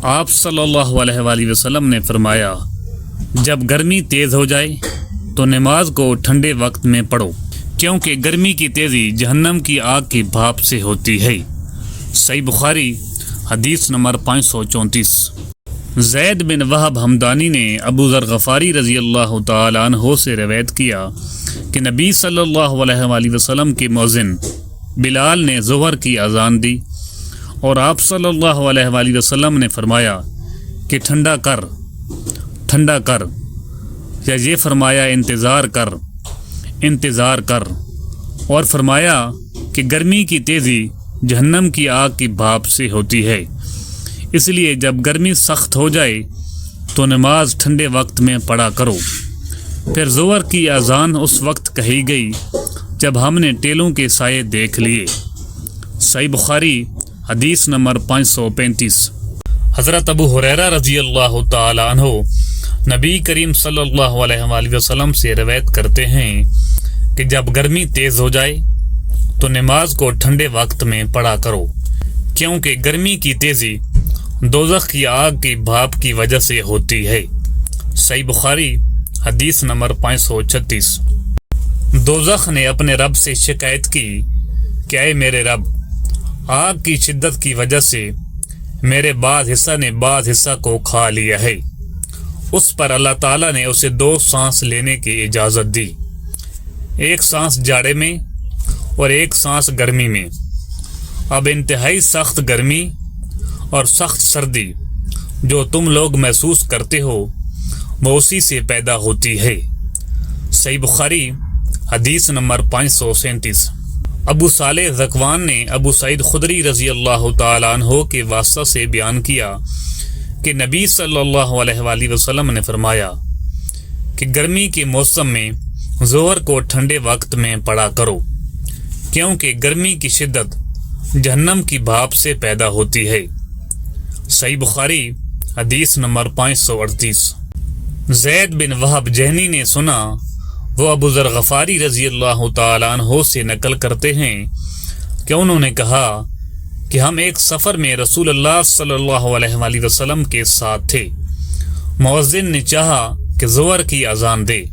آپ صلی اللہ علیہ وآلہ وسلم نے فرمایا، جب گرمی تیز ہو جائے تو نماز کو ٹھنڈے وقت میں پڑھو، کیونکہ گرمی کی تیزی جہنم کی آگ کی بھاپ سے ہوتی ہے۔ صحیح بخاری حدیث نمبر 534۔ زید بن وہب ہمدانی نے ابو ذر غفاری رضی اللہ تعالی عنہ سے روایت کیا کہ نبی صلی اللہ علیہ وآلہ وسلم کے مؤذن بلال نے ظہر کی اذان دی اور آپ صلی اللہ علیہ وآلہ وسلم نے فرمایا کہ ٹھنڈا کر، یا یہ فرمایا انتظار کر، اور فرمایا کہ گرمی کی تیزی جہنم کی آگ کی بھاپ سے ہوتی ہے، اس لیے جب گرمی سخت ہو جائے تو نماز ٹھنڈے وقت میں پڑھا کرو۔ پھر ظہر کی اذان اس وقت کہی گئی جب ہم نے ٹیلوں کے سائے دیکھ لیے۔ صحیح بخاری حدیث نمبر 535۔ حضرت ابو ہریرہ رضی اللہ تعالی عنہ نبی کریم صلی اللہ علیہ وآلہ وسلم سے روایت کرتے ہیں کہ جب گرمی تیز ہو جائے تو نماز کو ٹھنڈے وقت میں پڑھا کرو، کیونکہ گرمی کی تیزی دوزخ کی آگ کی بھاپ کی وجہ سے ہوتی ہے۔ صحیح بخاری حدیث نمبر 536۔ دوزخ نے اپنے رب سے شکایت کی کہ اے میرے رب، آگ کی شدت کی وجہ سے میرے بعض حصہ نے بعض حصہ کو کھا لیا ہے۔ اس پر اللہ تعالیٰ نے اسے 2 سانس لینے کی اجازت دی، ایک سانس جاڑے میں اور ایک سانس گرمی میں۔ اب انتہائی سخت گرمی اور سخت سردی جو تم لوگ محسوس کرتے ہو وہ اسی سے پیدا ہوتی ہے۔ صحیح بخاری حدیث نمبر 537۔ ابو صالح ذکوان نے ابو سعید خدری رضی اللہ تعالی عنہ کے واسطہ سے بیان کیا کہ نبی صلی اللہ علیہ وآلہ وسلم نے فرمایا کہ گرمی کے موسم میں ظہر کو ٹھنڈے وقت میں پڑھا کرو، کیونکہ گرمی کی شدت جہنم کی بھاپ سے پیدا ہوتی ہے۔ صحیح بخاری حدیث نمبر 538۔ زید بن وہب جہنی نے سنا، وہ ابو ذر غفاری رضی اللہ تعالی عنہ سے نقل کرتے ہیں کہ انہوں نے کہا کہ ہم ایک سفر میں رسول اللہ صلی اللہ علیہ وآلہ وسلم کے ساتھ تھے۔ مؤذن نے چاہا کہ ظہر کی اذان دے،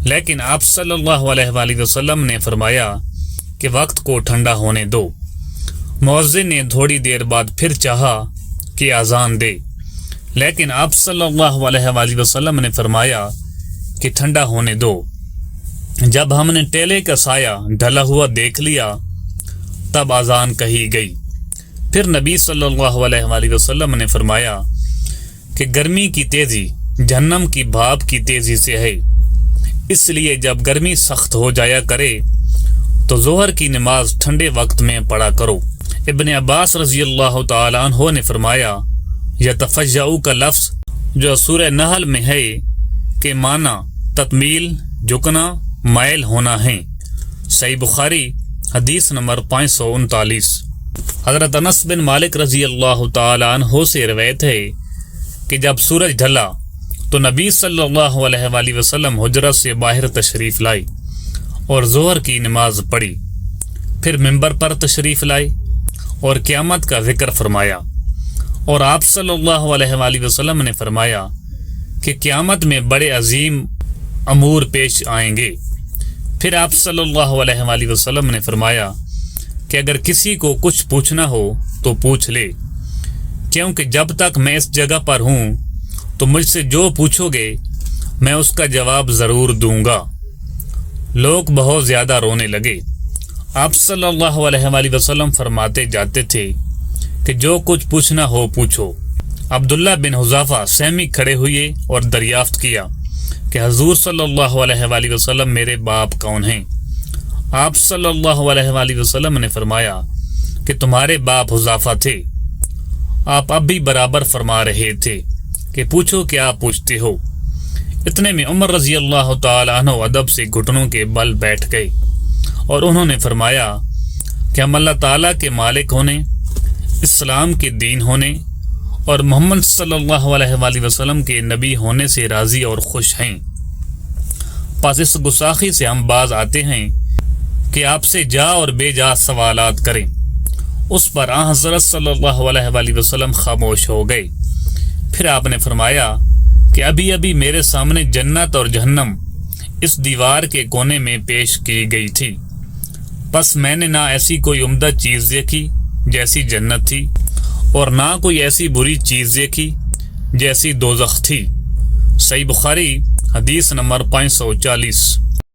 لیکن آپ صلی اللہ علیہ وآلہ وسلم نے فرمایا کہ وقت کو ٹھنڈا ہونے دو۔ مؤذن نے تھوڑی دیر بعد پھر چاہا کہ اذان دے، لیکن آپ صلی اللہ علیہ وآلہ وسلم نے فرمایا کہ ٹھنڈا ہونے دو۔ جب ہم نے ٹیلے کا سایہ ڈھلا ہوا دیکھ لیا تب اذان کہی گئی۔ پھر نبی صلی اللہ علیہ وآلہ وسلم نے فرمایا کہ گرمی کی تیزی جہنم کی بھاپ کی تیزی سے ہے، اس لیے جب گرمی سخت ہو جایا کرے تو ظہر کی نماز ٹھنڈے وقت میں پڑھا کرو۔ ابن عباس رضی اللہ تعالی عنہ نے فرمایا، یتفجعو کا لفظ جو سورہ نحل میں ہے کہ معنی تطمیل، جھکنا، مائل ہونا ہے۔ صحیح بخاری حدیث نمبر 539۔ حضرت انس بن مالک رضی اللہ تعالی عنہ سے روایت ہے کہ جب سورج ڈھلا تو نبی صلی اللہ علیہ وآلہ وسلم حجرت سے باہر تشریف لائی اور ظہر کی نماز پڑھی، پھر منبر پر تشریف لائی اور قیامت کا ذکر فرمایا، اور آپ صلی اللہ علیہ وآلہ وسلم نے فرمایا کہ قیامت میں بڑے عظیم امور پیش آئیں گے۔ پھر آپ صلی اللہ علیہ وآلہ وسلم نے فرمایا کہ اگر کسی کو کچھ پوچھنا ہو تو پوچھ لے، کیونکہ جب تک میں اس جگہ پر ہوں تو مجھ سے جو پوچھو گے میں اس کا جواب ضرور دوں گا۔ لوگ بہت زیادہ رونے لگے۔ آپ صلی اللہ علیہ وآلہ وسلم فرماتے جاتے تھے کہ جو کچھ پوچھنا ہو پوچھو۔ عبداللہ بن حذافہ سہمی کھڑے ہوئے اور دریافت کیا کہ حضور صلی اللہ علیہ وآلہ وسلم میرے باپ کون ہیں؟ آپ صلی اللہ علیہ وآلہ وسلم نے فرمایا کہ تمہارے باپ حذافہ تھے۔ آپ اب بھی برابر فرما رہے تھے کہ پوچھو کیا پوچھتے ہو۔ اتنے میں عمر رضی اللہ تعالی عنہ ادب سے گھٹنوں کے بل بیٹھ گئے اور انہوں نے فرمایا کہ ہم اللہ تعالیٰ کے مالک ہونے، اسلام کے دین ہونے اور محمد صلی اللہ علیہ وآلہ وسلم کے نبی ہونے سے راضی اور خوش ہیں۔ پس اس گستاخی سے ہم باز آتے ہیں کہ آپ سے جا اور بے جا سوالات کریں۔ اس پر حضرت صلی اللہ علیہ وآلہ وسلم خاموش ہو گئے۔ پھر آپ نے فرمایا کہ ابھی ابھی میرے سامنے جنت اور جہنم اس دیوار کے کونے میں پیش کی گئی تھی، بس میں نے نہ ایسی کوئی عمدہ چیز دیکھی جیسی جنت تھی، اور نہ کوئی ایسی بری چیز دیکھی جیسی دوزخ تھی۔ صحیح بخاری حدیث نمبر 540۔